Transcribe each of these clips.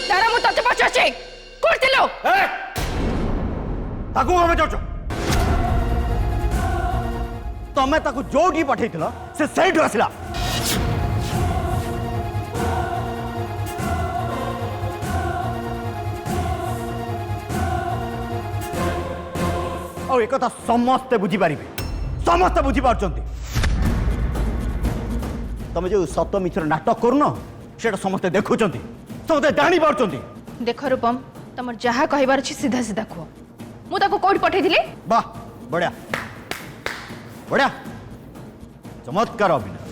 तारा मु तते पचाचे करतिलो ए ताकू हमें जोचो तमे ताकू जोडी पठैथिलो से सेठ आसिला और एक कथा समस्ते बुझी पारिबे समस्ते बुझी पारचंती तमे जो सत मिछर नाटक करूनो सेटा समस्ते देखुचंती समस्ते जानी पारचंती देख रूपम तमर जहा कहबार छी सीधा सीधा कहो मु ताको कोड पठै दिले वाह बढ़िया बढ़िया चमत्कार अभिनय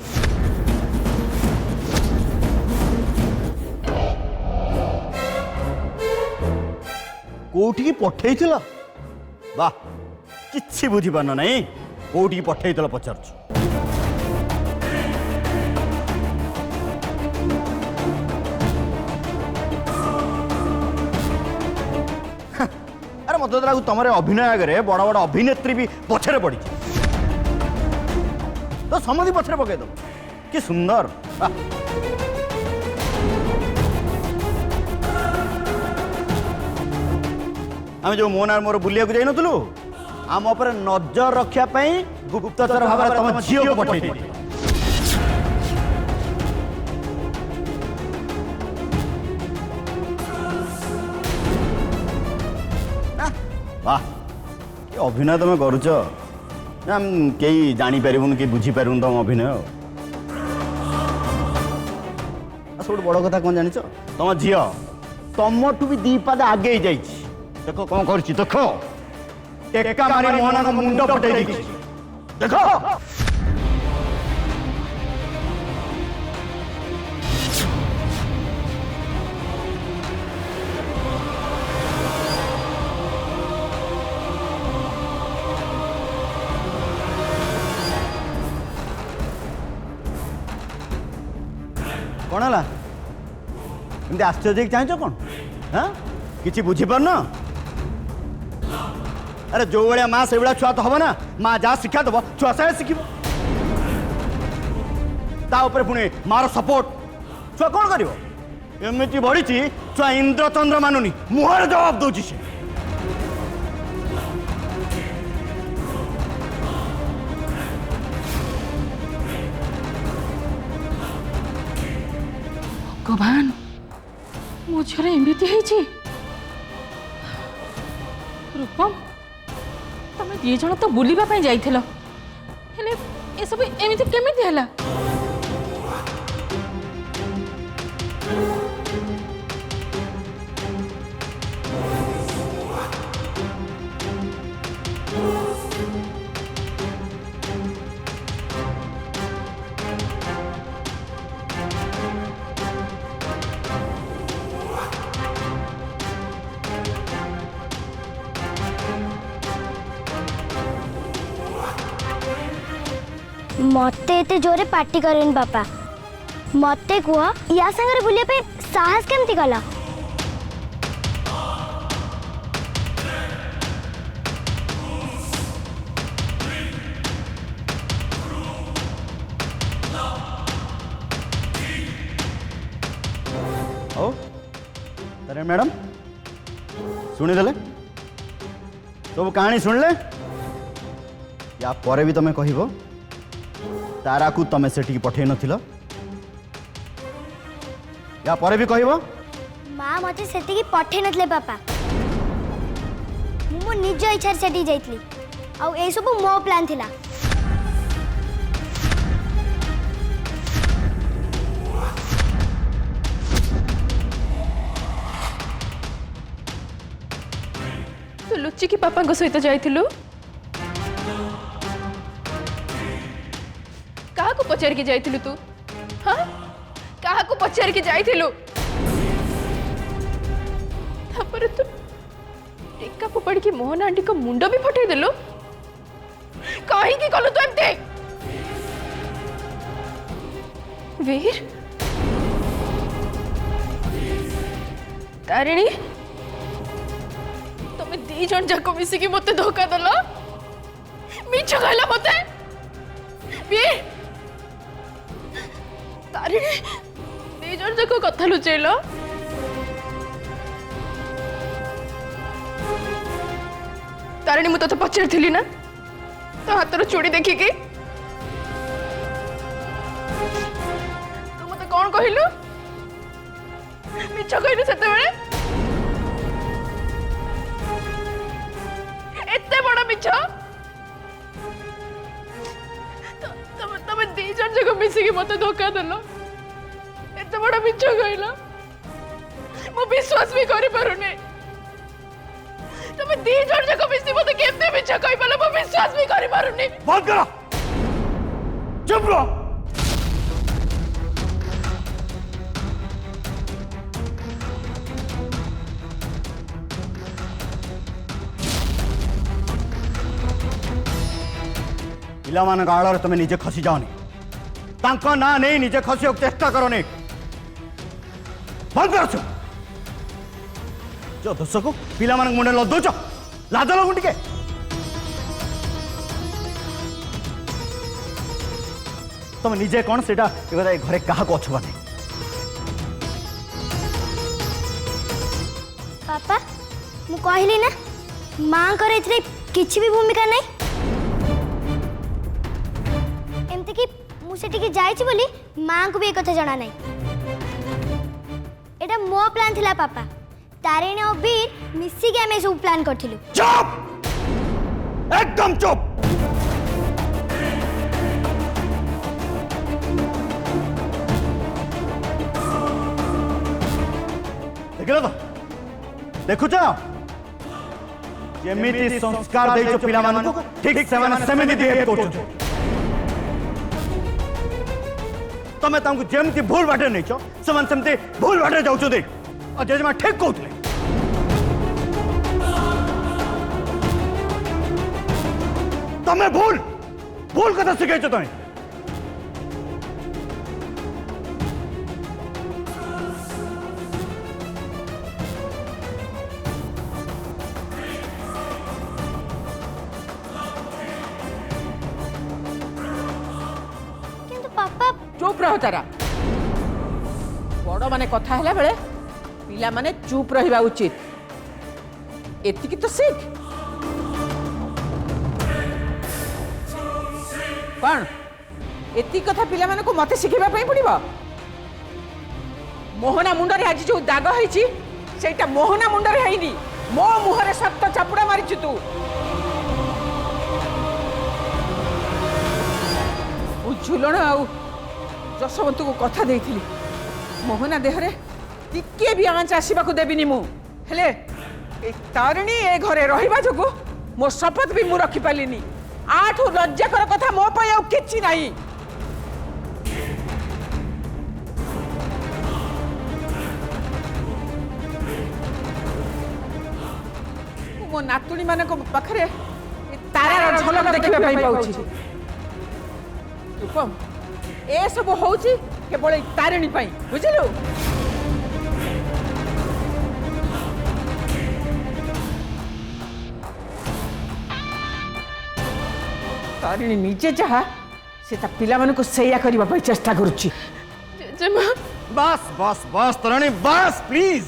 कोठी पठैथिला वाह किछि बुझी पारन नहीं कोठी पठैथिला पचारछु अरे मत लागू तुम अभिनय आगे बड़ बड़ अभिनेत्री भी पछरे पड़ी तो समझी पछरे पकई दो कि सुंदर आम जो मोहन मोर बुलिया जाई नथुलु आम उपर नजर रखा गुप्तचर भाव तुम झील को पठे वाह कि अभिनय तुम करुच कई जापर कि बुझीपार तुम अभिनय सब बड़ कथा कौन जान तुम झील तुमठू भी दी पाद आगे जा देख कौन कर देख टेका मारी मोहन मुंड फटे देख कौन है एमती आश्चर्य चाहछ कौन हाँ कि बुझीपार अरे जो भाया माँ से छुआ तो हम ना माँ जहाँ शिक्षा दब छुआ से शिखब पुणी मार सपोर्ट छुआ कौन कर एमती बढ़ी छुआ इंद्रचंद्र मानुनी मुहर जवाब दौर से भगवान मो झर एमती है रूपम तमें दी जन तो बुलवाई जाइल ए सब एमती केमिति हैला मते एते जोरे पार्टी करेन बापा मते कुह या संगे बुलिया पे साहस केमती कला ओ अरे मैडम शुणीदे सब कहानी शुणले या परे भी तुम कह तारा को तुम से पठे नथिल या परे भी कह माँ मते सेति पठे नथले पापा मु निज इच्छा सेठी जाइतली आ ए सब मो प्लान थिला तू लुचि की पापा सहित जाइथिलु कहा को पचार के जाइथिलु तू हाँ कहा को पचार के जाइथिलु तापर तू टेका फोपाड़ी के मोहन आंटी को मुंड भी फटै देलु कहीं की कलु तू एमते वीर तारिणी तुम दी जन जाको मिसिकी मते धोखा दला मिछ कहला मते वीर तारिणी दी जन ଜଣ ଯାକ କଥା ଲୁଚେଇଲ? ତାରିଣୀ ମୁଁ ତତେ ପଚାରିଥିଲି ନା ତୋ ହାତର ଚୁଡ଼ି ଦେଖିକି? ତୁ ମତେ କଣ କହିଲୁ? ମିଛ କହିଲୁ ସେତେବେଳେ? ଏତେ ବଡ ମିଛ? ତମେ ଦି ଜଣ ଯାକ ମିଶିକି ମତେ ଧୋକା ଦେଲ, ଏତେ ବଡ ମିଛ କହିଲ, ମୁଁ ବିଶ୍ୱାସ ବି କରିପାରୁନି। ତମେ ଦି ଜଣ ଯାକ ମିଶି ମତେ କେମିତି ମିଛ କହିପାରିଲ, ମୁଁ ବିଶ୍ୱାସ ବି କରିପାରୁନି। ବନ୍ଦ କର, ଚୁପ ରହ। पिलामान आड़ तुम निजे खसी जाओनी, ना नहीं निजे खसी चेष्टा करनी। बंद कर जो दोष को पिला मुंडे लदौच, लाज लगू टे। तुम निजे कौन से घरे क्या अच्छुआ नहीं। पापा मु कहली ना माँ किसी भी भूमिका नहीं। एमती कि मुझे जाइछि बोली माँ को भी एक कथा जना नहीं। एटा मो प्लान थिला पापा, तारिणी और वीर मिसिकी आमे सब प्लान करथिलु। चुप, एकदम चुप। देखिल तो देखुच जेमिति संस्कार देइछ पिला मानकु ठीक सेमिति बिहेव करछ। तमे तांकु जेमिति भूल बाटे नैछ सेमान सेमिति भूल बाटे जाउछ दे। और जेजमा ठीक कहउतले तमे भूल भूल कथा सिखाइछ तमे। चुप रहो तारा, बड़ माने कथा है बेले पिला माने चुप रहिबा उचित। एतिकी तो सीख कौन एति कथा पिला माने को मते शिखेबा पई पड़िबो। मोहना मुंडरे आज जो दाग होईची सेटा मोहना मुंडरे हैनी, मो मुहरे सत्त चापुड़ा मारिछु तू। झुलण आउ जसवंत को कथा देइथिली मोहना देहरे टिके भी आंच आसीबा को देबिनी मु। हेले ए तारिणी ए घरे रहिबा जगो मो शपथ भी मु रखि पालिनी। आठु लज्जा कर कथा मो पय आ किछि नाही। मो नातुणी माने को पाखरे तारार झलक देखिबा पई पाउछि। रूपम ए सब होउछि केवल तारिणी पाई, बुझिलु? तारिणी निजे जहा से ता पिला मानको सैया करबा पई चेष्टा करूछि। जेमा बस बस बस तारिणी बस, प्लीज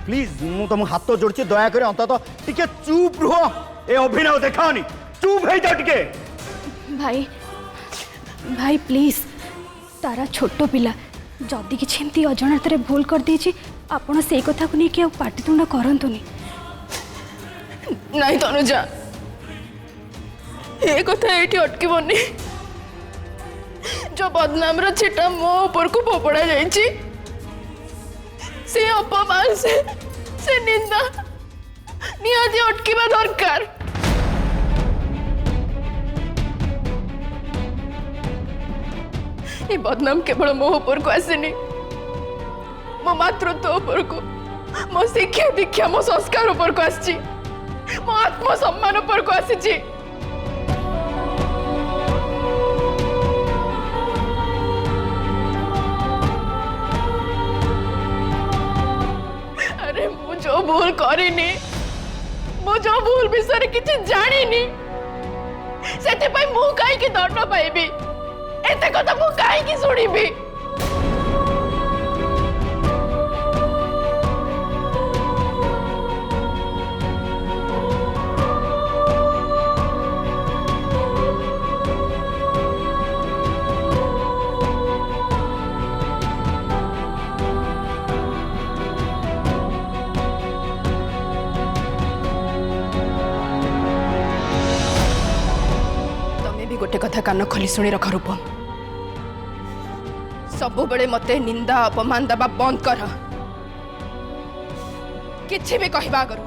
प्लीज मु तुम हाथ जोड़ची, दया करे अंतत टिके चुप रहो। ए अभिनय देखाओनी, चुप हो जाओ टिके। भाई भाई प्लीज, तारा छोटो पिला जदि किछि एमती अजणतरे भूल कर देछि आपण से कथा को नहीं कि पाटितुंड करंतुनी। नहीं तनुजा, ए कथा एठी अटकीबनी। जो बदनाम रो छिटा मो ऊपर को फोपड़ा जाइछि, से अपमान से निंदा निहाती अटकीबा दरकार। ये बदनाम केवल मो ऊपर को आसेनी, मो मातृत्व ऊपर को, मो शिक्षा दीक्षा मो संस्कार ऊपर को आसी, मो आत्मसम्मान ऊपर को आसी। अरे मु जो भूल करिनी, मु जो भूल विषय किछि जानिनी, सेते पई मु काई कि दंड पाइबी। एते कथा मु काहे की सुनिबी गोटे कथा कान खोली शुणी रख रूपम सबु बेले मते निंदा अपमान दबा बंद कर किछि भी कहबा आगरु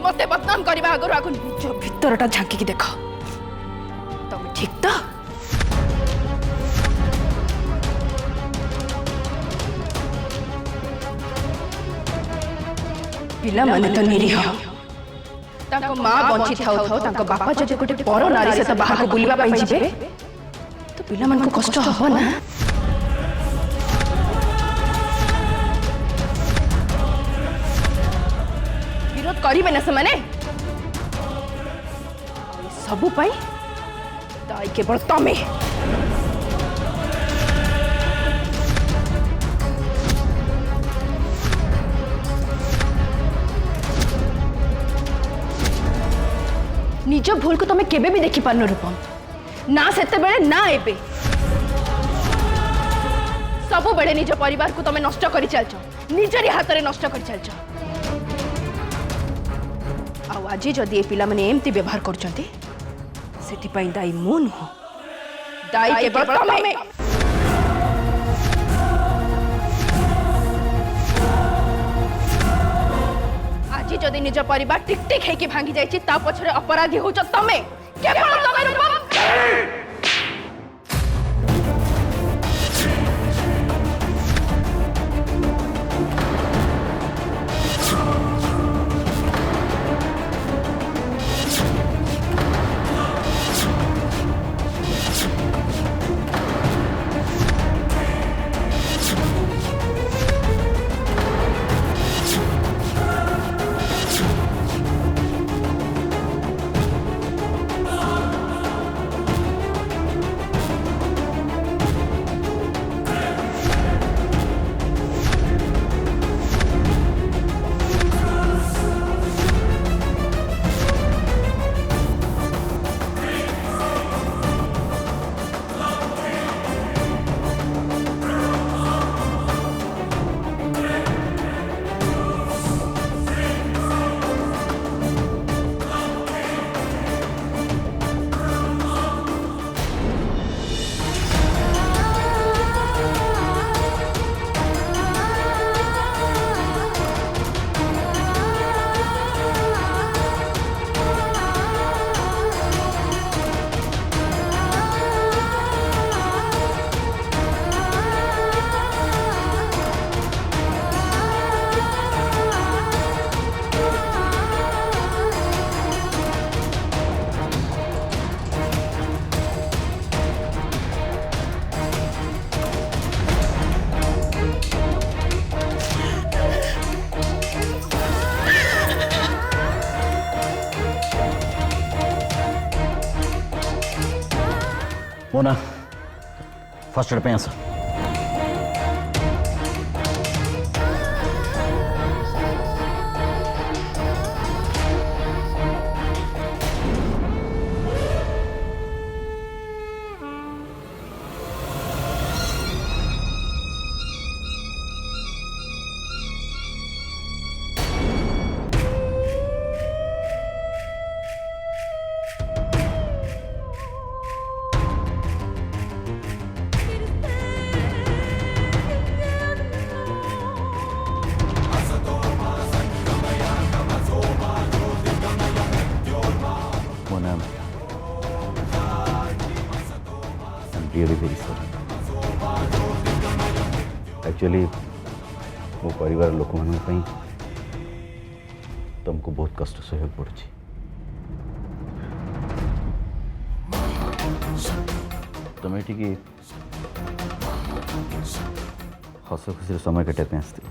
मते बदनाम करबा आगरु आगु निज भीतरटा झांकी देख तमे ठीक तो पिला माने तो निरीह ताको माँ बंची थाउ थाउ ताको बापा जदि गोटे पर नारी सहित बाहर को बुलिबा पई जिबे तो पिला मन को कष्ट हो ना विरोध करिबे ना से माने सबु पई दाई केवल तमे निज भूल को तुम केबे भी देखि पारन रूपम ना सेते बेले ना एबे सबु बेले निज परिवार को तुम नष्ट करि चलछ निजरी हाथ रे नष्ट करि चलछ आ आज जदि ए पिला माने एमती व्यवहार करछंती सेति पई दाई मु नुह दाई केवल तमे आज जदि निज परिवार टिक टिक हेकी भांगी जाइछि ता पछरे अपराधी होछ तमे केवल तमे रूपम मोना फर्स्ट एड पे आस रियली वेरी सॉरी एक्चुअली मो परिवार लोक मान तुमको बहुत कष्ट सहयोग पड़ुछि तुम ये हस खुशी समय कटाई आसते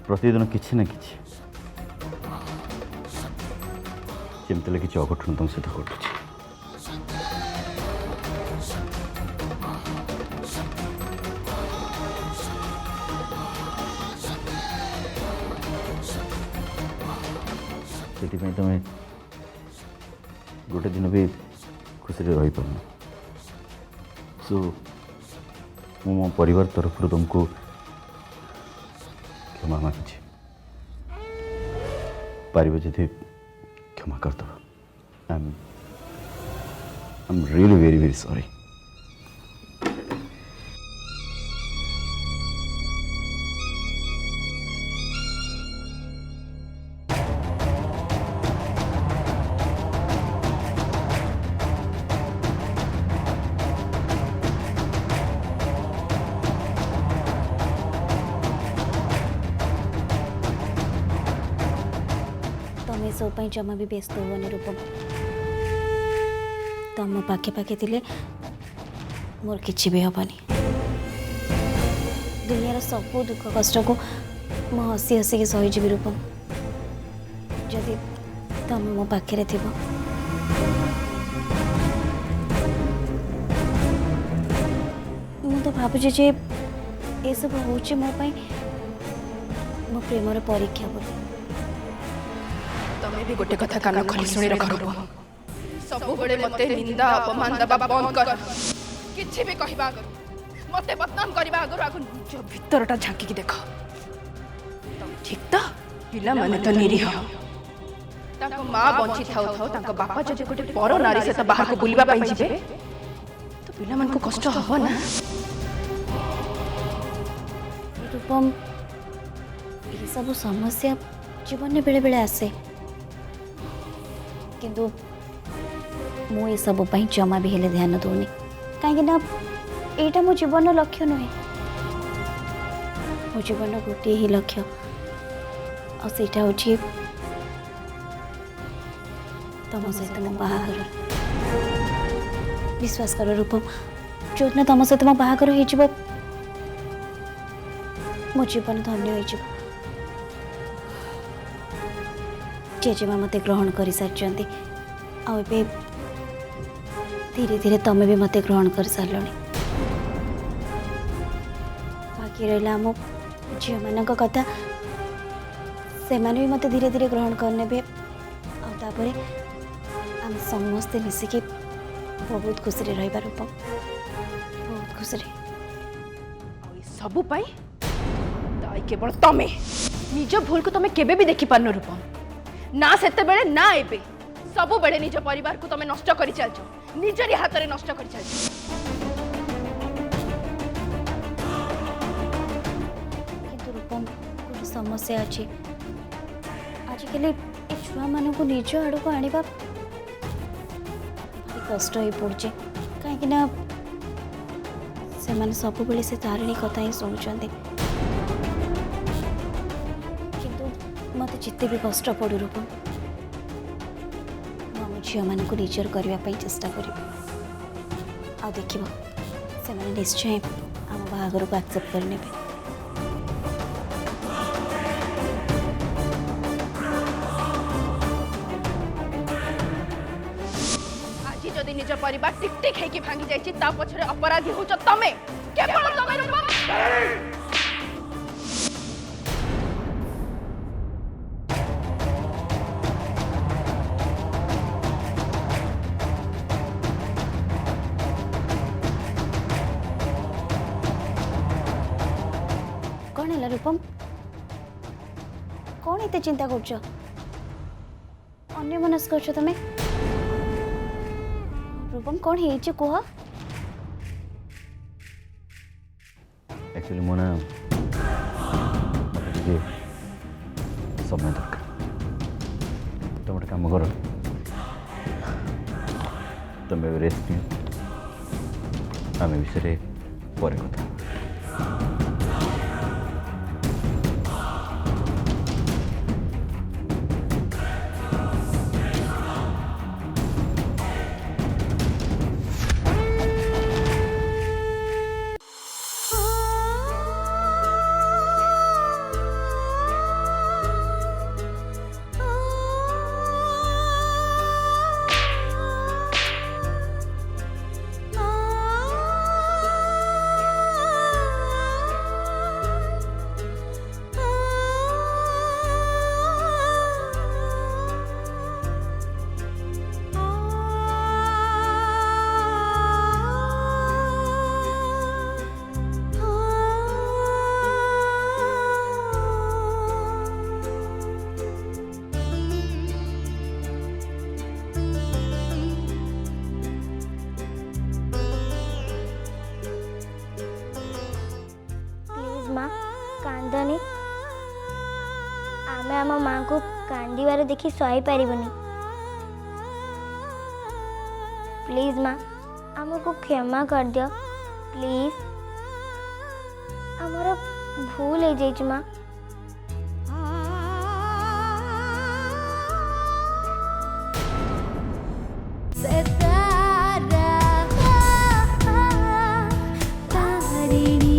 प्रतिदिन किसी ना कि जमती किसी अघटन तुम सहित घटुଛି से तुम्हें गोटे दिन भी खुशी रही पार सो मो परिवार तरफ तुमको क्षमा मांगी पार जदि क्षमा करदेव I am really very very sorry. तमें सब जमा भी व्यस्त होनी रूपम तुम पाखे पाखे थे मोर किसी भी हेनी दुनियार सब दुख कष्ट को मु हसी हसी के सहीजी रूपम जदि तुम मो पाखे थी मु तो भावुची जे ये सब हूँ मो प्रेमर परीक्षा बोली तमे भी गोटे कथा कान खोली सुनी रख सब बड़े मते निंदा अपमान दबा बंद कर किछि भी कहबा आगर मते बदनाम करबा आगर आगु निज भीतरटा झांकी देख तम ठीक त पिला माने तो निरीह ताको मां बंची थाउ थाउ ताको बापा जदि गोटे पर नारी से बाहर को बुलिबा पई जिबे तो पिला मन को कष्ट हो ना। रूपम ये सब समस्या जीवन में बेले बेले आसे किंतु मु ये सब पई जमा भी हेले ध्यान दूनी कहीं ना एटा मो जीवन लक्ष्य नुहे मो जीवन गोटे ही लक्ष्य और सेटा होची तुम सहित मो बाहागर विश्वास कर रूपम जो दिन तुम सहित मो बाहागर हो मो जीवन धन्य हो जेजेमा मते ग्रहण कर सारी आबे धीरे धीरे तमें भी मते ग्रहण कर सारे बाकी रहा आम झील मान कथा से भी मते धीरे धीरे ग्रहण करने आम समस्ते मिसिकी बहुत खुशी रहा रूपम बहुत खुशी सबु पाई दाई केवल तमे निज भूल को तमे केबे भी देखि पारनो रूपम ना सेते बेले ना एबे सबु बेले निज परिवार को तमे नष्ट करि चलछ निजरी हाथ रे नष्ट करि चलछ किंतु रूपम गोटे समस्या अछि आजिकल ए छुआ मान को निज आड़ को आनिबा कष्ट हो पड़े कहीं से सब बेले से तारिणी कथा ही शुणुंट मत जिते भी कष्ट पड़ू रूपम आम झील मान निजर करने चेष्टा कर देख से निश्चय आम बाहागर को एक्सेप्ट करने आज जदि निज परिवार टिक टिक है भांगी जाइए ता पछरे अपराधी हो तमे केवल तमे रूपम कौन है रूपम कौन एते चिंता कर अन्य मनस्क तुम रूपम कौन है कह एक्चुअली मो ना समय दरकार तुम गोटे कम कर तुम रेस्ट नि आम विषय पर कथा कांदिबार देखी सही पारिबनी। प्लीज माँ आमको क्षमा कर दियो प्लीज। आमर भूल हो जाइछ माँ। तारिणी